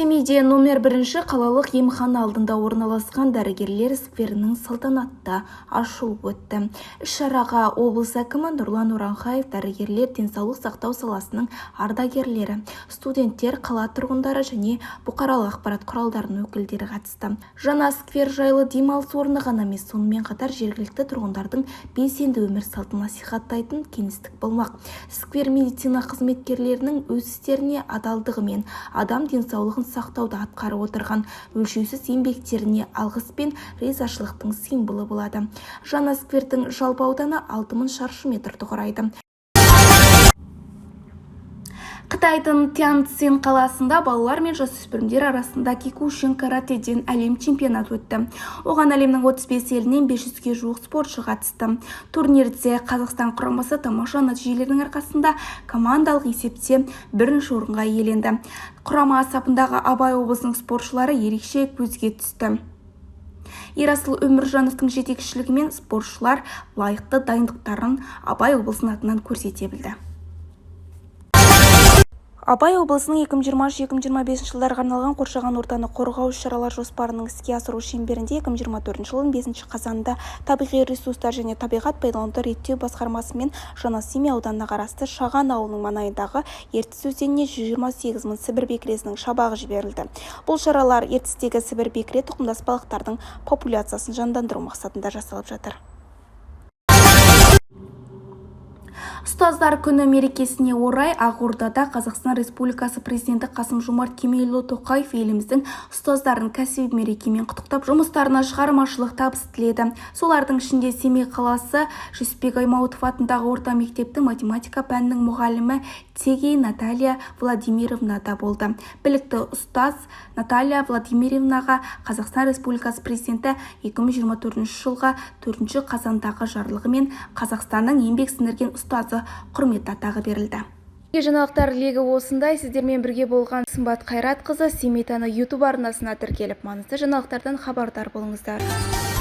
Семейде номер 1 қалалық емхана алдында орналасқан дәрігерлер скверінің салтанатты ашылып өтті. Іс-шараға облыс әкімі Нұрлан Оранхаев, дәрігерлер, денсаулық сақтау саласының ардагерлері, студенттер, қала тұрғындары және бұқаралық ақпарат құралдарының өкілдері қатысты. Жаңа сквер жайлы демалыс орны ғана емес, сонымен қатар жергілікті тұрғындардың белсенді өмір салтын насихаттайтын кеңістік болмақ. Сквер медицина қызметкерлерінің өз істеріне адалдығы мен адам денсаулығын сақтауда атқарып отырған өлшеусіз еңбектеріне алғыс пен ризашылықтың символы болады. Жаңа сквердің жалпы ауданы 6000 шаршы метрді құрайды. Қытайдың Тяньцзин қаласында балалар мен жасөспірімдер арасында кикушин каратэден әлем чемпионаты өтті. Оған әлемнің 35 елінен 500-ге жуық спортшы қатысты. Турнирде Қазақстан құрамасы тамаша нәтижелердің арқасында командалық есепте бірінші орынға иеленді. Құрама сапындағы Абай облысының спортшылары ерекше көзге түсті. Ерасыл Өміржановтың жетекшілігімен спортшылар лайықты дайындықтарын Абай облысының атынан көрсете білді. Абай облысының 2020-2025 жылдарға арналған қоршаған ортаны қорғау шаралар жоспарының іске асыру шеңберінде 2024 жылдың 5 қазанында табиғи ресурстар және табиғат пайдалануды реттеу басқармасы мен Жаңасемей ауданына қарасты Шаған ауылының маңайындағы Ертіс өзеніне 128 мың сібір бекіресінің шабағы жіберілді. Бұл шаралар Ертістегі сібір бекіре тұқымдас балықтардың популяциясын жандандыру мақсатында жасалып жатыр. Ұстаздар күні мерекесіне орай Ақордада Қазақстан Республикасы президенті Қасым-Жомарт Кемелұлы Тоқаев еліміздің ұстаздарын кәсіби мерекемен құттықтап, жұмыстарына шығармашылық табыс тіледі. Солардың ішінде Семей қаласы Жүсіпбек Аймауытов атындағы орта мектептің математика пәнінің мұғалімі Тегей Наталья Владимировна да болды. Білікті ұстаз Наталья Владимировнаға Қазақстан Республикасы президенті 2024 жылға 4 қазандағы жарлығымен Қазақстанның еңбек сіңірген ұстазы құрмет атағы берілді. Жаңалықтар легі осындай. Сіздермен бірге болған Сымбат Қайратқызы Семей Таңы YouTube арнасына тіркеліп, маңызды жаңалықтардан хабардар болыңыздар.